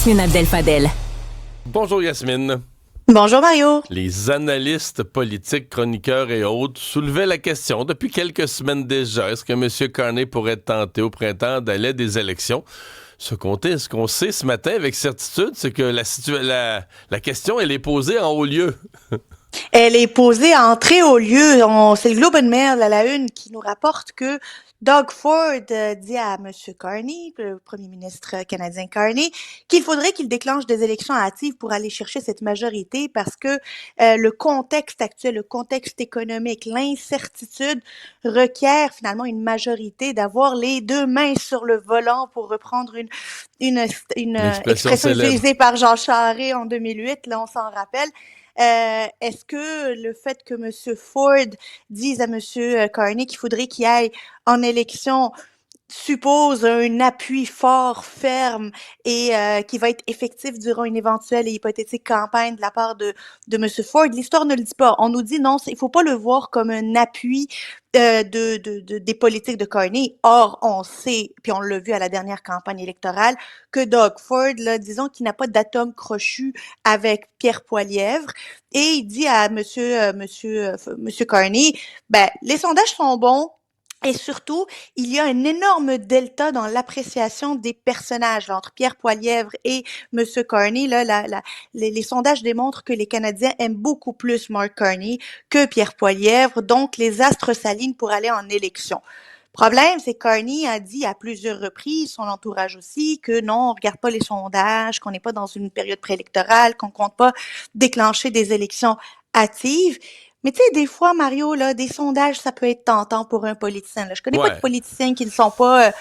Yasmine Abdel-Fadel. Bonjour Yasmine. Bonjour Mario. Les analystes politiques, chroniqueurs et autres soulevaient la question depuis quelques semaines déjà. Est-ce que M. Carney pourrait tenter au printemps d'aller des élections? Ce qu'on sait ce matin avec certitude, c'est que la question, elle est posée en haut lieu. Elle est posée à entrer au lieu. C'est le Globe and Mail à la une qui nous rapporte que Doug Ford dit à M. Carney, le premier ministre canadien Carney, qu'il faudrait qu'il déclenche des élections hâtives pour aller chercher cette majorité parce que le contexte actuel, le contexte économique, l'incertitude requiert finalement une majorité, d'avoir les deux mains sur le volant pour reprendre une expression utilisée par Jean Charest en 2008, là on s'en rappelle. Est-ce que le fait que M. Ford dise à M. Carney qu'il faudrait qu'il aille en élection suppose un appui fort, ferme et qui va être effectif durant une éventuelle et hypothétique campagne de la part de M. Ford? L'histoire ne le dit pas. On nous dit non, il faut pas le voir comme un appui des politiques de Carney. Or, on sait, puis on l'a vu à la dernière campagne électorale, que Doug Ford, là, disons qu'il n'a pas d'atome crochu avec Pierre Poilievre, et il dit à Monsieur Carney, ben, les sondages sont bons. Et surtout, il y a un énorme delta dans l'appréciation des personnages là, entre Pierre Poilievre et M. Carney. Là, les sondages démontrent que les Canadiens aiment beaucoup plus Mark Carney que Pierre Poilievre, donc les astres s'alignent pour aller en élection. Problème, c'est que Carney a dit à plusieurs reprises, son entourage aussi, que non, on regarde pas les sondages, qu'on n'est pas dans une période préélectorale, qu'on compte pas déclencher des élections hâtives. Mais tu sais, des fois, Mario, là, des sondages, ça peut être tentant pour un politicien. Là. Je connais pas de politiciens qui ne sont pas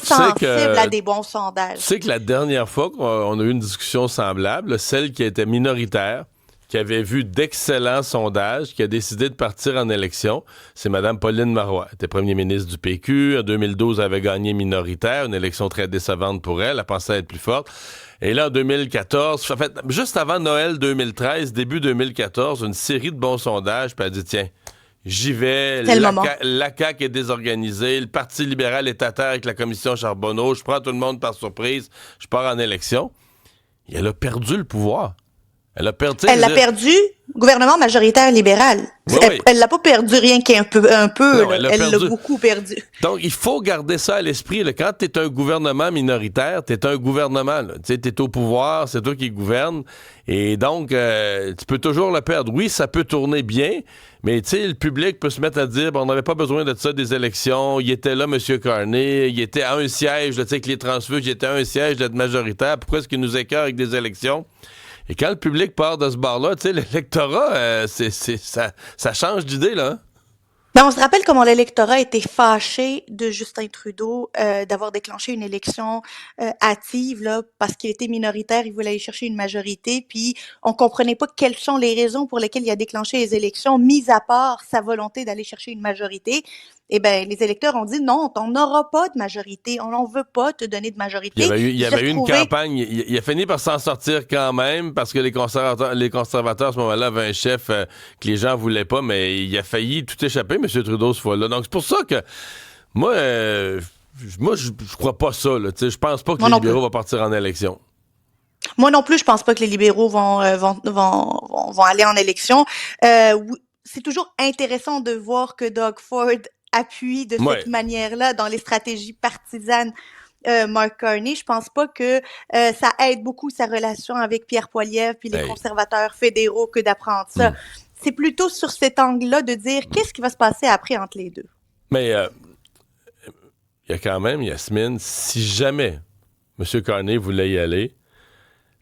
sensibles à des bons sondages. Tu sais que la dernière fois qu'on a eu une discussion semblable, celle qui était minoritaire, qui avait vu d'excellents sondages, qui a décidé de partir en élection, c'est Mme Pauline Marois. Elle était premier ministre du PQ. En 2012, elle avait gagné minoritaire, une élection très décevante pour elle. Elle pensait être plus forte. Et là, en 2014, en fait, juste avant Noël 2013, début 2014, une série de bons sondages, puis elle a dit, tiens, j'y vais, la CAQ est désorganisée, le Parti libéral est à terre avec la commission Charbonneau, je prends tout le monde par surprise, je pars en élection. Et elle a perdu le pouvoir. Elle l'a perdu, gouvernement majoritaire libéral. Oui, elle l'a pas perdu rien qu'un peu. Non, elle l'a beaucoup perdu. Donc, il faut garder ça à l'esprit. Là. Quand tu es un gouvernement minoritaire, tu es un gouvernement. Tu es au pouvoir, c'est toi qui gouverne. Et donc, tu peux toujours le perdre. Oui, ça peut tourner bien, mais le public peut se mettre à dire on n'avait pas besoin de ça des élections. Il était là, M. Carney. Il était à un siège, avec les transfuges, il était à un siège d'être majoritaire. Pourquoi est-ce qu'il nous écœure avec des élections? Et quand le public part de ce bord-là, l'électorat, ça change d'idée, là. Ben, on se rappelle comment l'électorat était fâché de Justin Trudeau d'avoir déclenché une élection hâtive là, parce qu'il était minoritaire, il voulait aller chercher une majorité, puis on comprenait pas quelles sont les raisons pour lesquelles il a déclenché les élections, mis à part sa volonté d'aller chercher une majorité. Eh bien, les électeurs ont dit non, on n'aura pas de majorité, on n'en veut pas te donner de majorité. Il y avait eu une campagne, il a fini par s'en sortir quand même parce que les conservateurs à ce moment-là avaient un chef que les gens voulaient pas, mais il a failli tout échapper, M. Trudeau, ce fois-là. Donc c'est pour ça que moi, je crois pas ça. Je pense pas que les libéraux vont partir en élection. Moi non plus, je pense pas que les libéraux vont aller en élection. C'est toujours intéressant de voir que Doug Ford appuie de cette manière-là dans les stratégies partisanes Mark Carney. Je pense pas que ça aide beaucoup sa relation avec Pierre Poilievre puis les conservateurs fédéraux que d'apprendre ça. C'est plutôt sur cet angle-là de dire qu'est-ce qui va se passer après entre les deux. Mais il y a quand même, Yasmine, si jamais M. Carney voulait y aller,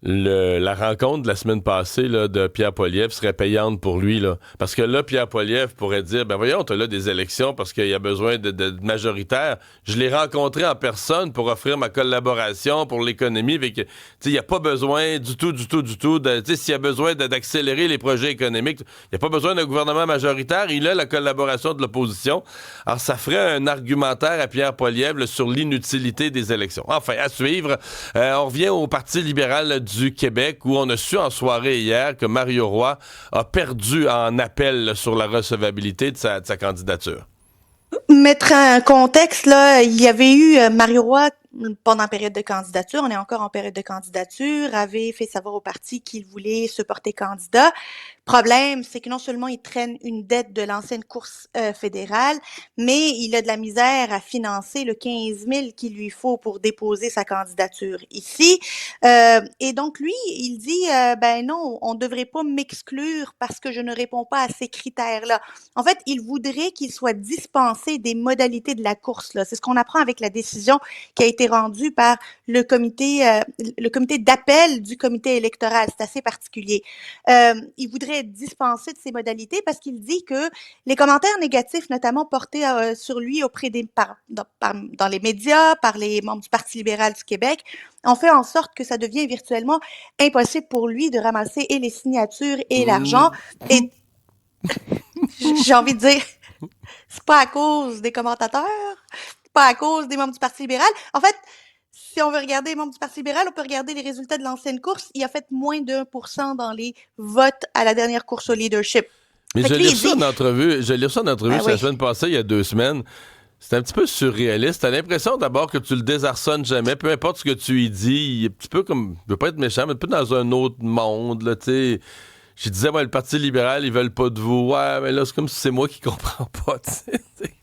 la rencontre de la semaine passée là, de Pierre Poilievre serait payante pour lui. Là. Parce que là, Pierre Poilievre pourrait dire ben voyons, t'as là des élections parce qu'il y a besoin de majoritaire. Je l'ai rencontré en personne pour offrir ma collaboration pour l'économie. Il n'y a pas besoin du tout. S'il y a besoin d'accélérer les projets économiques, il n'y a pas besoin d'un gouvernement majoritaire. Il a la collaboration de l'opposition. Alors, ça ferait un argumentaire à Pierre Poilievre là, sur l'inutilité des élections. Enfin, à suivre. On revient au Parti libéral du Québec où on a su en soirée hier que Mario Roy a perdu en appel sur la recevabilité de sa candidature. mettre un contexte, là, il y avait eu Mario Roy pendant la période de candidature, on est encore en période de candidature, avait fait savoir au parti qu'il voulait se porter candidat. Problème, c'est que non seulement il traîne une dette de l'ancienne course fédérale, mais il a de la misère à financer le 15 000 qu'il lui faut pour déposer sa candidature ici. Et donc lui, il dit, ben non, on ne devrait pas m'exclure parce que je ne réponds pas à ces critères-là. En fait, il voudrait qu'il soit dispensé des modalités de la course. Là. C'est ce qu'on apprend avec la décision qui a été rendue par le comité d'appel du comité électoral. C'est assez particulier. Il voudrait être dispensé de ces modalités parce qu'il dit que les commentaires négatifs, notamment portés sur lui auprès dans les médias, par les membres du Parti libéral du Québec, ont fait en sorte que ça devient virtuellement impossible pour lui de ramasser et les signatures et l'argent. Et j'ai envie de dire, c'est pas à cause des commentateurs, c'est pas à cause des membres du Parti libéral. En fait, si on veut regarder les membres du Parti libéral, on peut regarder les résultats de l'ancienne course. Il a fait moins de 1% dans les votes à la dernière course au leadership. Mais Fait je que lui, l'ai il reçu dit- en entrevue, Ben la oui. semaine passée, il y a 2 semaines. C'est un petit peu surréaliste. T'as l'impression d'abord que tu le désarçonnes jamais, peu importe ce que tu y dis. Il est un petit peu comme, je veux pas être méchant, mais un peu dans un autre monde, là, tu sais. Je disais, le Parti libéral, ils veulent pas de vous. Ouais, mais là, c'est comme si c'est moi qui comprends pas, tu sais.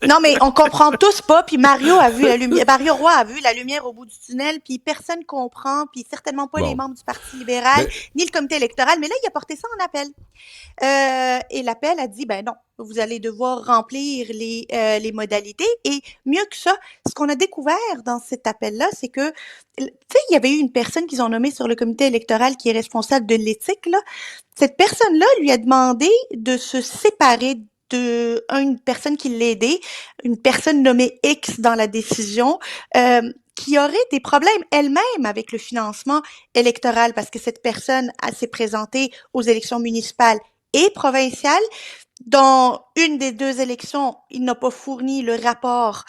Non, mais on comprend tous pas, puis Mario Roy a vu la lumière au bout du tunnel, puis personne comprend, puis certainement pas les Bon. membres du Parti libéral, Mais, ni le comité électoral, mais là, il a porté ça en appel. Et l'appel a dit, ben non, vous allez devoir remplir les modalités. Et mieux que ça, ce qu'on a découvert dans cet appel-là, c'est que, tu sais, il y avait eu une personne qu'ils ont nommée sur le comité électoral qui est responsable de l'éthique, là. Cette personne-là lui a demandé de se séparer une personne qui l'aidait, une personne nommée X dans la décision, qui aurait des problèmes elle-même avec le financement électoral parce que cette personne s'est présentée aux élections municipales et provinciales. Dans une des deux élections, il n'a pas fourni le rapport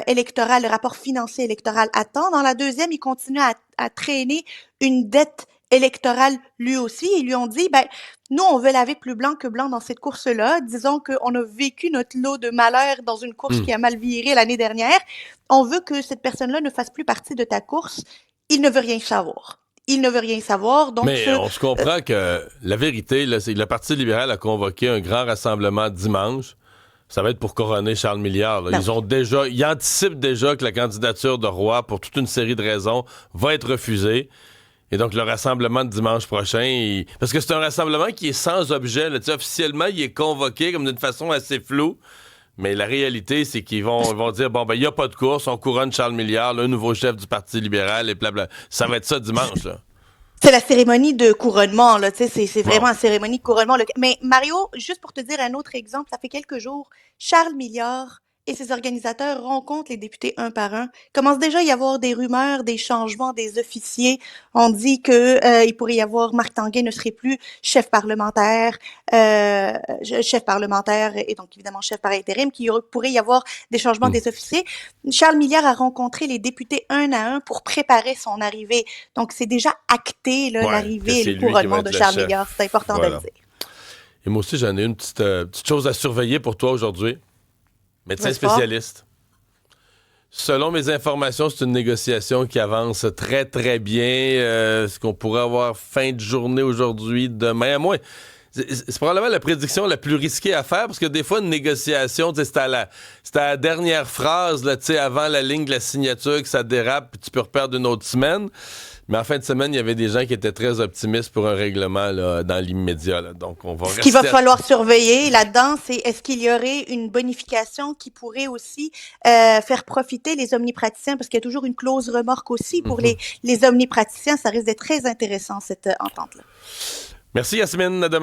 électoral, le rapport financier électoral à temps. Dans la deuxième, il continue à traîner une dette électorale lui aussi. Ils lui ont dit, ben, nous, on veut laver plus blanc que blanc dans cette course-là. Disons qu'on a vécu notre lot de malheur dans une course qui a mal viré l'année dernière. On veut que cette personne-là ne fasse plus partie de ta course. Il ne veut rien savoir. Il ne veut rien savoir. Donc, mais on se comprend que la vérité, là, c'est que le Parti libéral a convoqué un grand rassemblement dimanche. Ça va être pour couronner Charles Milliard. Là. Ils anticipent déjà que la candidature de Roy, pour toute une série de raisons, va être refusée. Et donc, le rassemblement de dimanche prochain, parce que c'est un rassemblement qui est sans objet. Là. Officiellement, il est convoqué comme d'une façon assez floue. Mais la réalité, c'est qu'ils vont dire, bon, ben, il n'y a pas de course, on couronne Charles Milliard, le nouveau chef du Parti libéral, et blabla. Ça va être ça dimanche, là. c'est la cérémonie de couronnement, là, tu sais, c'est vraiment Bon. la cérémonie de couronnement. Mais Mario, juste pour te dire un autre exemple, ça fait quelques jours, Charles Milliard et ses organisateurs rencontrent les députés un par un. Il commence déjà à y avoir des rumeurs, des changements des officiers. On dit que il pourrait y avoir Marc Tanguay ne serait plus euh, chef parlementaire et donc évidemment chef par intérim, qu'il pourrait y avoir des changements Hum. des officiers. Charles Milliard a rencontré les députés un à un pour préparer son arrivée. Donc, c'est déjà acté, là, Ouais, que l'arrivée et c'est le lui qui va couronnement être de le Charles chef. Milliard. C'est important de le Voilà. dire. Et moi aussi, j'en ai une petite chose à surveiller pour toi aujourd'hui. Médecin Vas-y fort. spécialiste. Selon mes informations, c'est une négociation qui avance très, très bien. Est-ce qu'on pourrait avoir fin de journée aujourd'hui, demain? À moins. C'est probablement la prédiction la plus risquée à faire parce que des fois, une négociation, c'est à la dernière phrase, là, avant la ligne de la signature, que ça dérape puis tu peux reperdre une autre semaine. Mais en fin de semaine, il y avait des gens qui étaient très optimistes pour un règlement là, dans l'immédiat. Là. Donc, on va Ce qu'il va rester. falloir surveiller là-dedans, c'est est-ce qu'il y aurait une bonification qui pourrait aussi faire profiter les omnipraticiens, parce qu'il y a toujours une clause remorque aussi pour les omnipraticiens. Ça risque d'être très intéressant, cette entente-là. Merci, Yasmine. À demain.